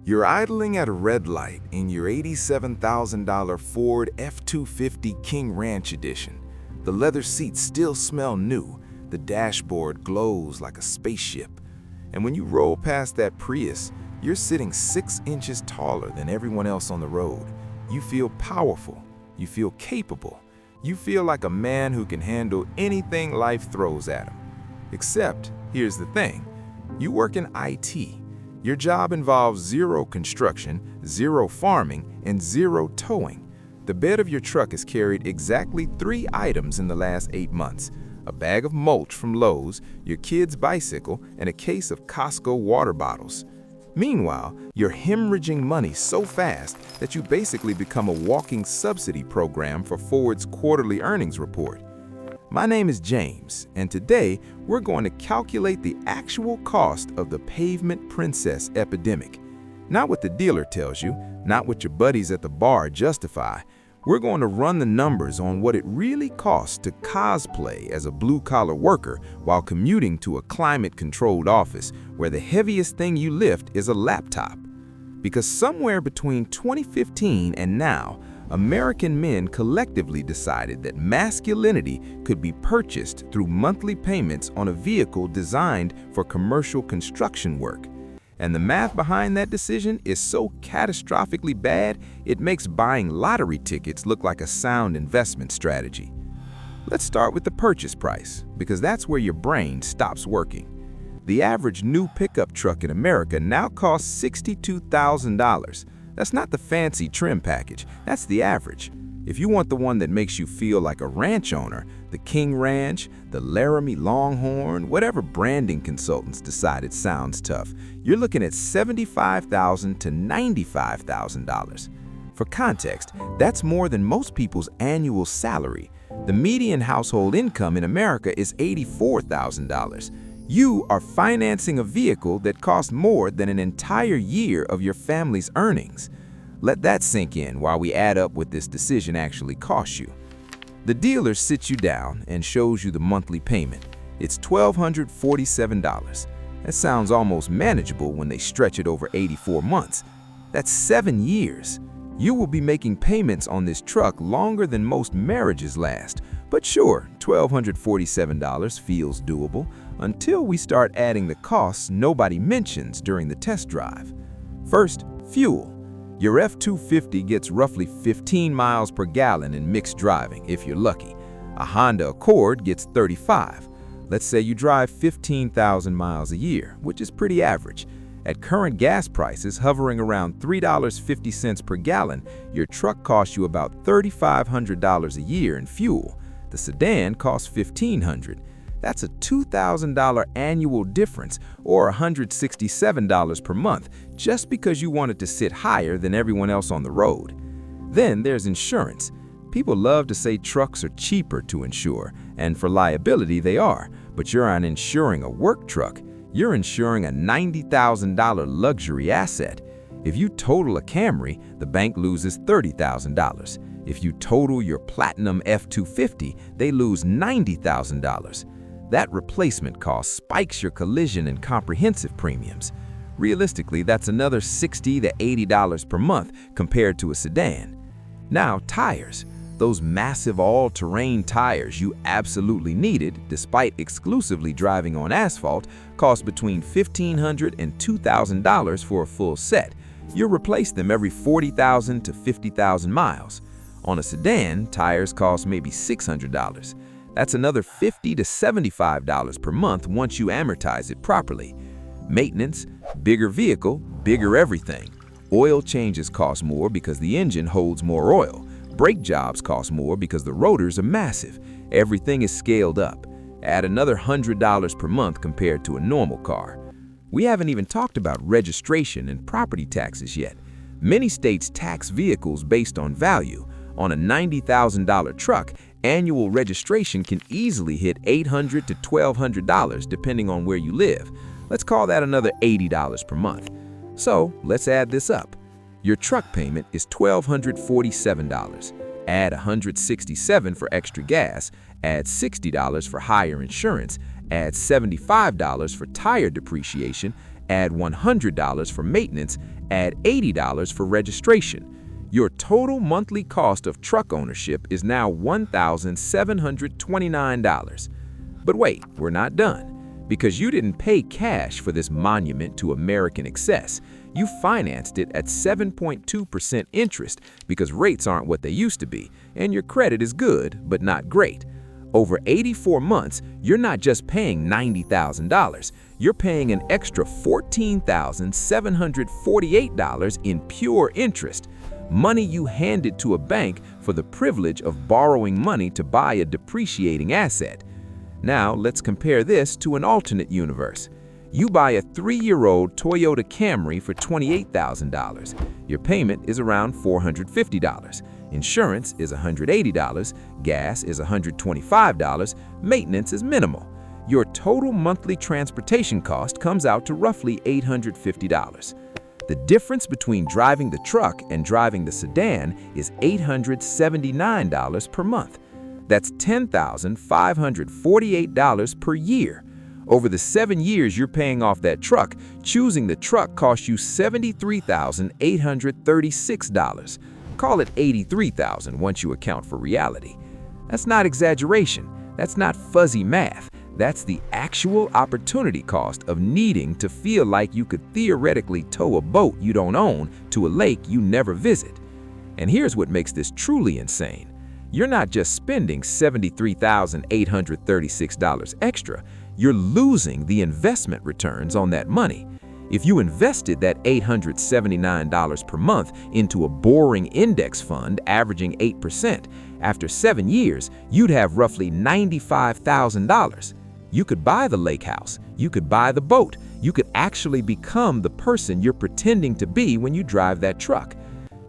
You're idling at a red light in your $87,000 Ford F-250 King Ranch Edition. The leather seats still smell new, the dashboard glows like a spaceship. And when you roll past that Prius, you're sitting 6 inches taller than everyone else on the road. You feel powerful, you feel capable, you feel like a man who can handle anything life throws at him. Except, here's the thing, you work in IT. Your job involves zero construction, zero farming, and zero towing. The bed of your truck has carried exactly 3 items in the last 8 months. A bag of mulch from Lowe's, your kid's bicycle, and a case of Costco water bottles. Meanwhile, you're hemorrhaging money so fast that you basically become a walking subsidy program for Ford's quarterly earnings report. My name is James, and today we're going to calculate the actual cost of the Pavement Princess epidemic. Not what the dealer tells you, not what your buddies at the bar justify. We're going to run the numbers on what it really costs to cosplay as a blue-collar worker while commuting to a climate-controlled office where the heaviest thing you lift is a laptop. Because somewhere between 2015 and now, American men collectively decided that masculinity could be purchased through monthly payments on a vehicle designed for commercial construction work. And the math behind that decision is so catastrophically bad, it makes buying lottery tickets look like a sound investment strategy. Let's start with the purchase price, because that's where your brain stops working. The average new pickup truck in America now costs $62,000. That's not the fancy trim package, that's the average. If you want the one that makes you feel like a ranch owner, the King Ranch, the Laramie Longhorn, whatever branding consultants decide it sounds tough, you're looking at $75,000 to $95,000. For context, that's more than most people's annual salary. The median household income in America is $84,000. You are financing a vehicle that costs more than an entire year of your family's earnings. Let that sink in while we add up what this decision actually costs you. The dealer sits you down and shows you the monthly payment. It's $1,247. That sounds almost manageable when they stretch it over 84 months. That's 7 years. You will be making payments on this truck longer than most marriages last. But sure, $1,247 feels doable until we start adding the costs nobody mentions during the test drive. First, fuel. Your F-250 gets roughly 15 miles per gallon in mixed driving, if you're lucky. A Honda Accord gets 35. Let's say you drive 15,000 miles a year, which is pretty average. At current gas prices hovering around $3.50 per gallon, your truck costs you about $3,500 a year in fuel. The sedan costs $1,500. That's a $2,000 annual difference, or $167 per month, just because you wanted to sit higher than everyone else on the road. Then there's insurance. People love to say trucks are cheaper to insure, and for liability they are, but you're not insuring a work truck. You're insuring a $90,000 luxury asset. If you total a Camry, the bank loses $30,000. If you total your Platinum F-250, they lose $90,000. That replacement cost spikes your collision and comprehensive premiums. Realistically, that's another $60 to $80 per month compared to a sedan. Now, tires. Those massive all-terrain tires you absolutely needed, despite exclusively driving on asphalt, cost between $1,500 and $2,000 for a full set. You'll replace them every 40,000 to 50,000 miles. On a sedan, tires cost maybe $600. That's another $50 to $75 per month once you amortize it properly. Maintenance, bigger vehicle, bigger everything. Oil changes cost more because the engine holds more oil. Brake jobs cost more because the rotors are massive. Everything is scaled up. Add another $100 per month compared to a normal car. We haven't even talked about registration and property taxes yet. Many states tax vehicles based on value. On a $90,000 truck, annual registration can easily hit $800 to $1,200 depending on where you live. Let's call that another $80 per month. So let's add this up. Your truck payment is $1,247. Add $167 for extra gas, add $60 for higher insurance, add $75 for tire depreciation, add $100 for maintenance, add $80 for registration. Your total monthly cost of truck ownership is now $1,729. But wait, we're not done. Because you didn't pay cash for this monument to American excess. You financed it at 7.2% interest because rates aren't what they used to be, and your credit is good, but not great. Over 84 months, you're not just paying $90,000. You're paying an extra $14,748 in pure interest. Money you handed to a bank for the privilege of borrowing money to buy a depreciating asset. Now, let's compare this to an alternate universe. You buy a 3-year-old Toyota Camry for $28,000. Your payment is around $450. Insurance is $180. Gas is $125. Maintenance is minimal. Your total monthly transportation cost comes out to roughly $850. The difference between driving the truck and driving the sedan is $879 per month. That's $10,548 per year. Over the 7 years you're paying off that truck, choosing the truck costs you $73,836. Call it $83,000 once you account for reality. That's not exaggeration. That's not fuzzy math. That's the actual opportunity cost of needing to feel like you could theoretically tow a boat you don't own to a lake you never visit. And here's what makes this truly insane. You're not just spending $73,836 extra, you're losing the investment returns on that money. If you invested that $879 per month into a boring index fund averaging 8%, after 7 years, you'd have roughly $95,000. You could buy the lake house, you could buy the boat, you could actually become the person you're pretending to be when you drive that truck.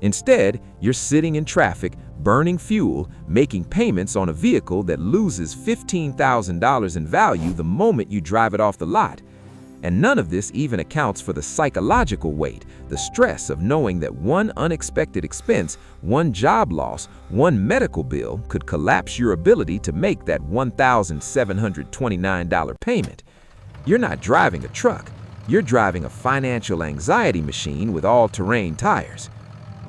Instead, you're sitting in traffic, burning fuel, making payments on a vehicle that loses $15,000 in value the moment you drive it off the lot. And none of this even accounts for the psychological weight, the stress of knowing that one unexpected expense, one job loss, one medical bill could collapse your ability to make that $1,729 payment. You're not driving a truck, you're driving a financial anxiety machine with all-terrain tires.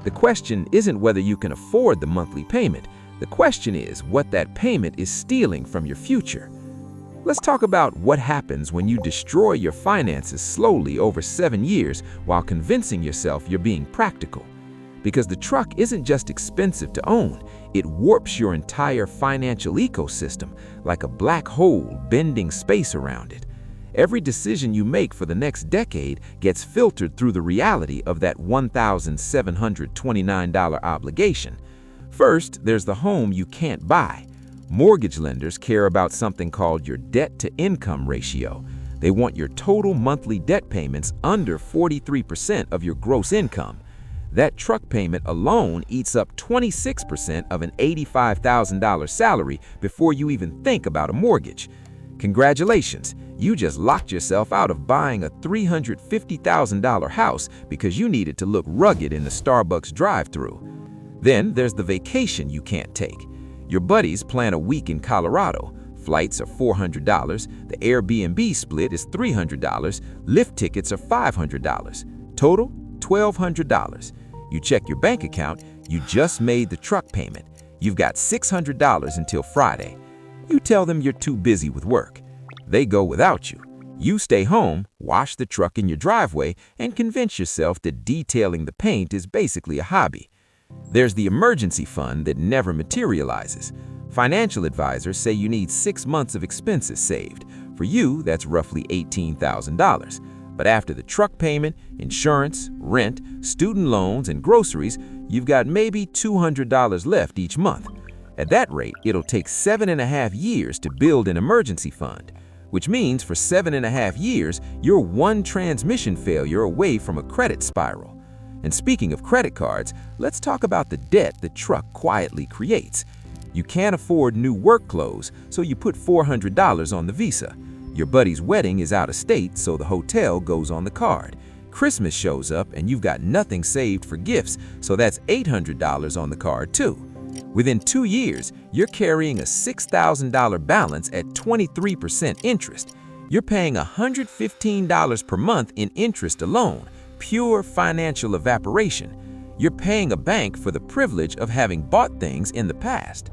The question isn't whether you can afford the monthly payment. The question is what that payment is stealing from your future. Let's talk about what happens when you destroy your finances slowly over 7 years while convincing yourself you're being practical. Because the truck isn't just expensive to own, it warps your entire financial ecosystem like a black hole bending space around it. Every decision you make for the next decade gets filtered through the reality of that $1,729 obligation. First, there's the home you can't buy. Mortgage lenders care about something called your debt-to-income ratio. They want your total monthly debt payments under 43% of your gross income. That truck payment alone eats up 26% of an $85,000 salary before you even think about a mortgage. Congratulations, you just locked yourself out of buying a $350,000 house because you needed to look rugged in the Starbucks drive-thru. Then there's the vacation you can't take. Your buddies plan a week in Colorado. Flights are $400, the Airbnb split is $300, lift tickets are $500. Total, $1,200. You check your bank account, you just made the truck payment. You've got $600 until Friday. You tell them you're too busy with work. They go without you. You stay home, wash the truck in your driveway, and convince yourself that detailing the paint is basically a hobby. There's the emergency fund that never materializes. Financial advisors say you need 6 months of expenses saved. For you, that's roughly $18,000. But after the truck payment, insurance, rent, student loans, and groceries, you've got maybe $200 left each month. At that rate, it'll take 7.5 years to build an emergency fund, which means for 7.5 years, you're one transmission failure away from a credit spiral. And speaking of credit cards, let's talk about the debt the truck quietly creates. You can't afford new work clothes, so you put $400 on the Visa. Your buddy's wedding is out of state, so the hotel goes on the card. Christmas shows up and you've got nothing saved for gifts, so that's $800 on the card too. Within 2 years, you're carrying a $6,000 balance at 23% interest. You're paying $115 per month in interest alone, pure financial evaporation. You're paying a bank for the privilege of having bought things in the past.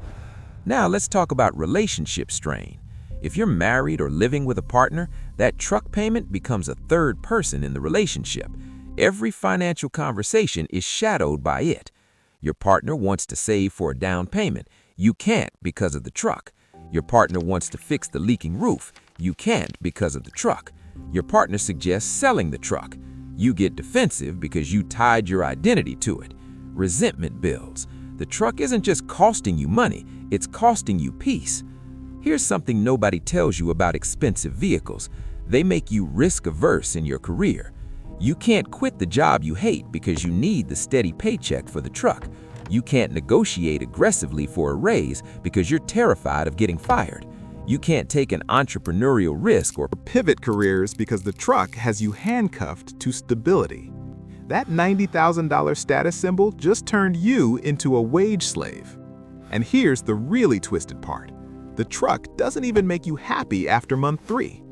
Now let's talk about relationship strain. If you're married or living with a partner, that truck payment becomes a third person in the relationship. Every financial conversation is shadowed by it. Your partner wants to save for a down payment. You can't because of the truck. Your partner wants to fix the leaking roof. You can't because of the truck. Your partner suggests selling the truck. You get defensive because you tied your identity to it. Resentment builds. The truck isn't just costing you money, it's costing you peace. Here's something nobody tells you about expensive vehicles. They make you risk-averse in your career. You can't quit the job you hate because you need the steady paycheck for the truck. You can't negotiate aggressively for a raise because you're terrified of getting fired. You can't take an entrepreneurial risk or pivot careers because the truck has you handcuffed to stability. That $90,000 status symbol just turned you into a wage slave. And here's the really twisted part. The truck doesn't even make you happy after month 3.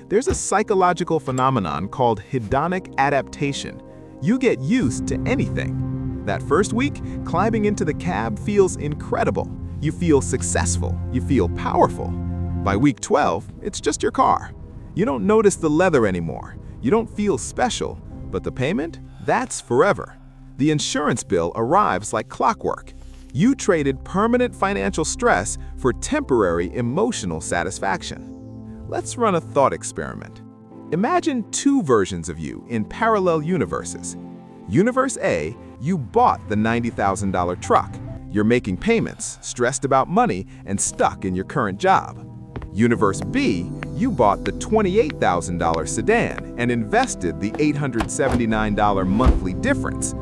There's a psychological phenomenon called hedonic adaptation. You get used to anything. That first week, climbing into the cab feels incredible. You feel successful. You feel powerful. By week 12, it's just your car. You don't notice the leather anymore. You don't feel special. But the payment? That's forever. The insurance bill arrives like clockwork. You traded permanent financial stress for temporary emotional satisfaction. Let's run a thought experiment. Imagine 2 versions of you in parallel universes. Universe A, you bought the $90,000 truck. You're making payments, stressed about money, and stuck in your current job. Universe B, you bought the $28,000 sedan and invested the $879 monthly difference.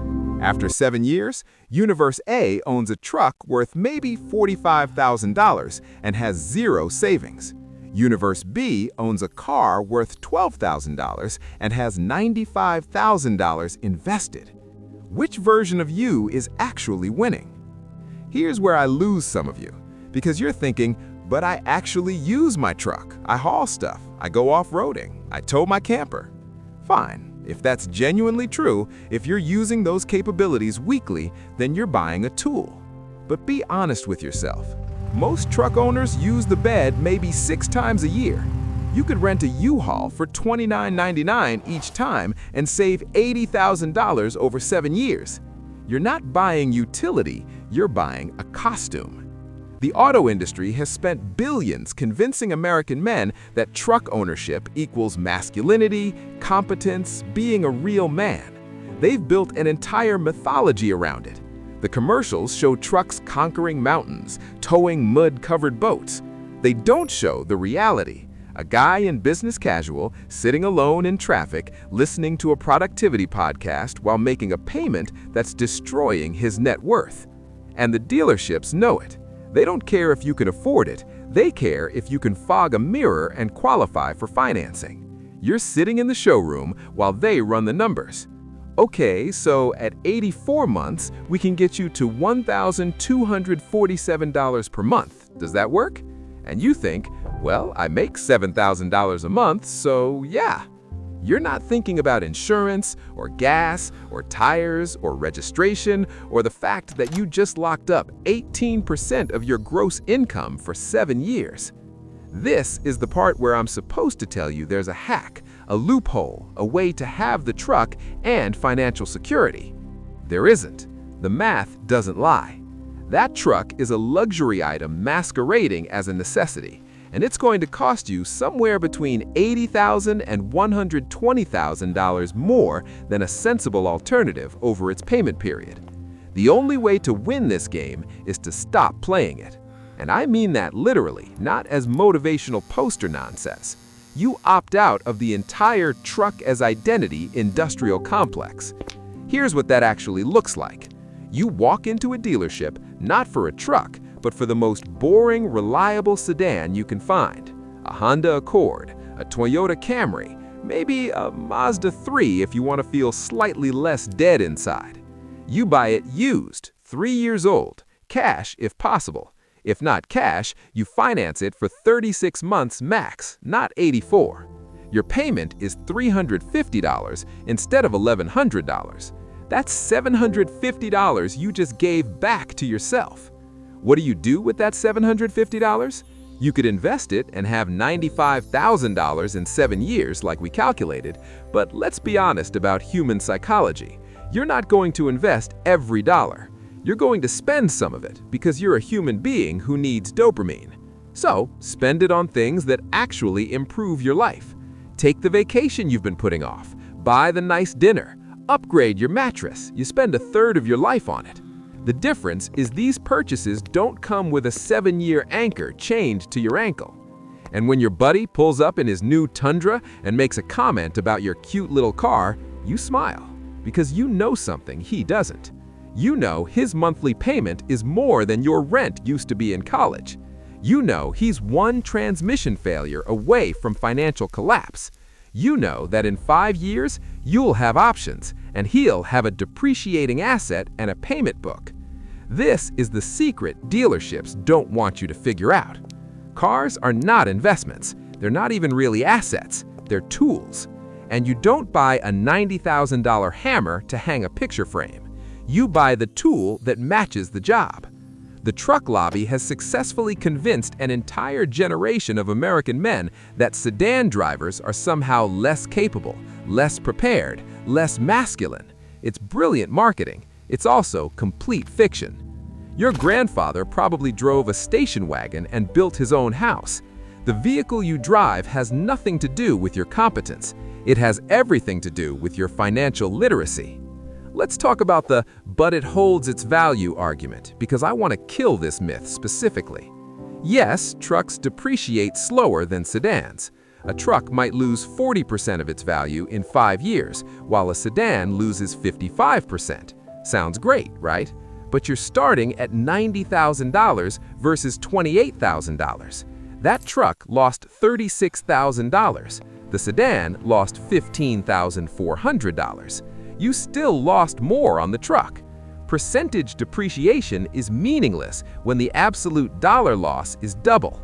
After 7 years, Universe A owns a truck worth maybe $45,000 and has 0 savings. Universe B owns a car worth $12,000 and has $95,000 invested. Which version of you is actually winning? Here's where I lose some of you, because you're thinking, but I actually use my truck. I haul stuff. I go off-roading. I tow my camper. Fine. If that's genuinely true, if you're using those capabilities weekly, then you're buying a tool. But be honest with yourself. Most truck owners use the bed maybe 6 times a year. You could rent a U-Haul for $29.99 each time and save $80,000 over 7 years. You're not buying utility, you're buying a costume. The auto industry has spent billions convincing American men that truck ownership equals masculinity, competence, being a real man. They've built an entire mythology around it. The commercials show trucks conquering mountains, towing mud-covered boats. They don't show the reality. A guy in business casual, sitting alone in traffic, listening to a productivity podcast while making a payment that's destroying his net worth. And the dealerships know it. They don't care if you can afford it. They care if you can fog a mirror and qualify for financing. You're sitting in the showroom while they run the numbers. Okay, so at 84 months, we can get you to $1,247 per month. Does that work? And you think, well, I make $7,000 a month, so yeah. You're not thinking about insurance, or gas, or tires, or registration, or the fact that you just locked up 18% of your gross income for 7 years. This is the part where I'm supposed to tell you there's a hack, a loophole, a way to have the truck and financial security. There isn't. The math doesn't lie. That truck is a luxury item masquerading as a necessity, and it's going to cost you somewhere between $80,000 and $120,000 more than a sensible alternative over its payment period. The only way to win this game is to stop playing it. And I mean that literally, not as motivational poster nonsense. You opt out of the entire truck as identity industrial complex. Here's what that actually looks like. You walk into a dealership, not for a truck, but for the most boring, reliable sedan you can find. A Honda Accord, a Toyota Camry, maybe a Mazda 3 if you want to feel slightly less dead inside. You buy it used, 3 years old, cash if possible. If not cash, you finance it for 36 months max, not 84. Your payment is $350 instead of $1,100. That's $750 you just gave back to yourself. What do you do with that $750? You could invest it and have $95,000 in 7 years like we calculated, but let's be honest about human psychology. You're not going to invest every dollar. You're going to spend some of it because you're a human being who needs dopamine. So, spend it on things that actually improve your life. Take the vacation you've been putting off. Buy the nice dinner. Upgrade your mattress. You spend a third of your life on it. The difference is these purchases don't come with a 7-year anchor chained to your ankle. And when your buddy pulls up in his new Tundra and makes a comment about your cute little car, you smile because you know something he doesn't. You know his monthly payment is more than your rent used to be in college. You know he's one transmission failure away from financial collapse. You know that in 5 years, you'll have options, and he'll have a depreciating asset and a payment book. This is the secret dealerships don't want you to figure out. Cars are not investments. They're not even really assets. They're tools. And you don't buy a $90,000 hammer to hang a picture frame. You buy the tool that matches the job. The truck lobby has successfully convinced an entire generation of American men that sedan drivers are somehow less capable, less prepared, less masculine. It's brilliant marketing. It's also complete fiction. Your grandfather probably drove a station wagon and built his own house. The vehicle you drive has nothing to do with your competence. It has everything to do with your financial literacy. Let's talk about the "but it holds its value" argument, because I want to kill this myth specifically. Yes, trucks depreciate slower than sedans. A truck might lose 40% of its value in 5 years, while a sedan loses 55%. Sounds great, right? But you're starting at $90,000 versus $28,000. That truck lost $36,000. The sedan lost $15,400. You still lost more on the truck. Percentage depreciation is meaningless when the absolute dollar loss is double.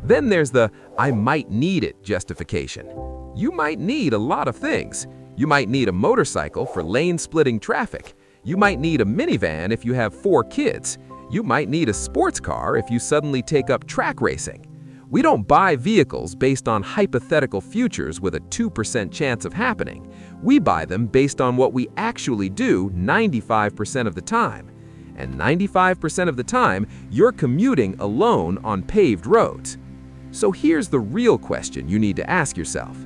Then there's the "I might need it" justification. You might need a lot of things. You might need a motorcycle for lane-splitting traffic. You might need a minivan if you have 4 kids. You might need a sports car if you suddenly take up track racing. We don't buy vehicles based on hypothetical futures with a 2% chance of happening. We buy them based on what we actually do 95% of the time. And 95% of the time, you're commuting alone on paved roads. So here's the real question you need to ask yourself.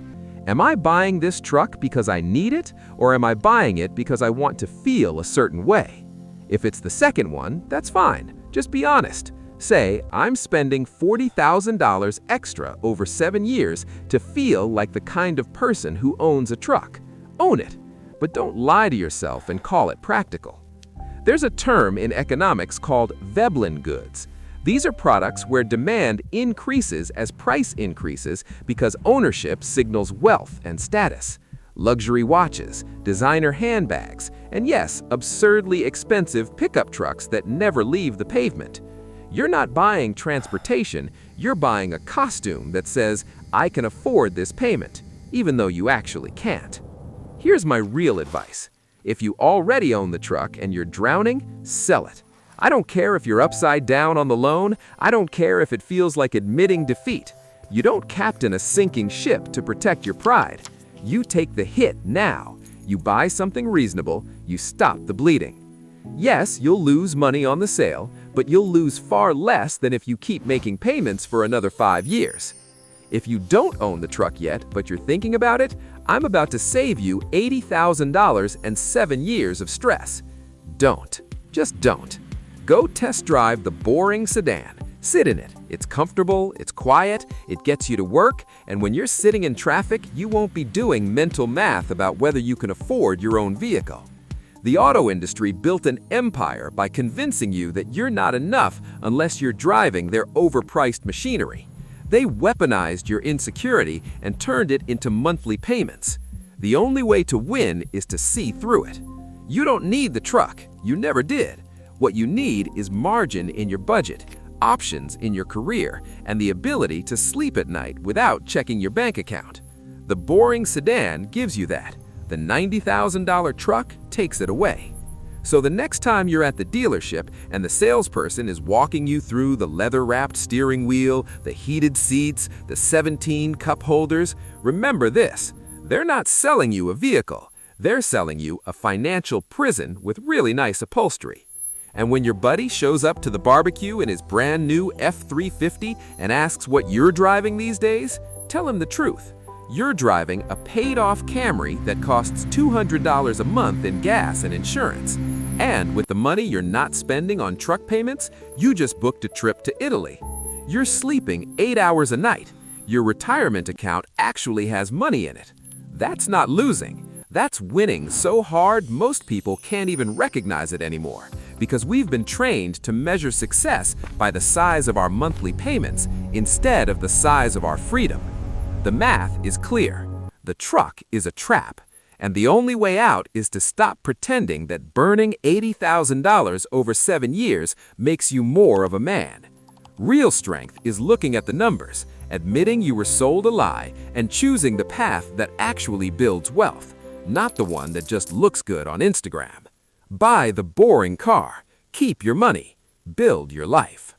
Am I buying this truck because I need it, or am I buying it because I want to feel a certain way? If it's the second one, that's fine. Just be honest. Say, I'm spending $40,000 extra over 7 years to feel like the kind of person who owns a truck. Own it, but don't lie to yourself and call it practical. There's a term in economics called Veblen goods. These are products where demand increases as price increases because ownership signals wealth and status. Luxury watches, designer handbags, and yes, absurdly expensive pickup trucks that never leave the pavement. You're not buying transportation, you're buying a costume that says, "I can afford this payment," even though you actually can't. Here's my real advice. If you already own the truck and you're drowning, sell it. I don't care if you're upside down on the loan. I don't care if it feels like admitting defeat. You don't captain a sinking ship to protect your pride. You take the hit now. You buy something reasonable. You stop the bleeding. Yes, you'll lose money on the sale, but you'll lose far less than if you keep making payments for another 5 years. If you don't own the truck yet, but you're thinking about it, I'm about to save you $80,000 and 7 years of stress. Don't. Just don't. Go test drive the boring sedan. Sit in it. It's comfortable, it's quiet, it gets you to work, and when you're sitting in traffic, you won't be doing mental math about whether you can afford your own vehicle. The auto industry built an empire by convincing you that you're not enough unless you're driving their overpriced machinery. They weaponized your insecurity and turned it into monthly payments. The only way to win is to see through it. You don't need the truck. You never did. What you need is margin in your budget, options in your career, and the ability to sleep at night without checking your bank account. The boring sedan gives you that. The $90,000 truck takes it away. So the next time you're at the dealership and the salesperson is walking you through the leather-wrapped steering wheel, the heated seats, the 17 cup holders, remember this: they're not selling you a vehicle. They're selling you a financial prison with really nice upholstery. And when your buddy shows up to the barbecue in his brand new F350 and asks what you're driving these days, tell him the truth. You're driving a paid-off Camry that costs $200 a month in gas and insurance. And with the money you're not spending on truck payments, you just booked a trip to Italy. You're sleeping 8 hours a night. Your retirement account actually has money in it. That's not losing. That's winning so hard most people can't even recognize it anymore, because we've been trained to measure success by the size of our monthly payments instead of the size of our freedom. The math is clear. The truck is a trap, and the only way out is to stop pretending that burning $80,000 over 7 years makes you more of a man. Real strength is looking at the numbers, admitting you were sold a lie, and choosing the path that actually builds wealth, not the one that just looks good on Instagram. Buy the boring car, keep your money, build your life.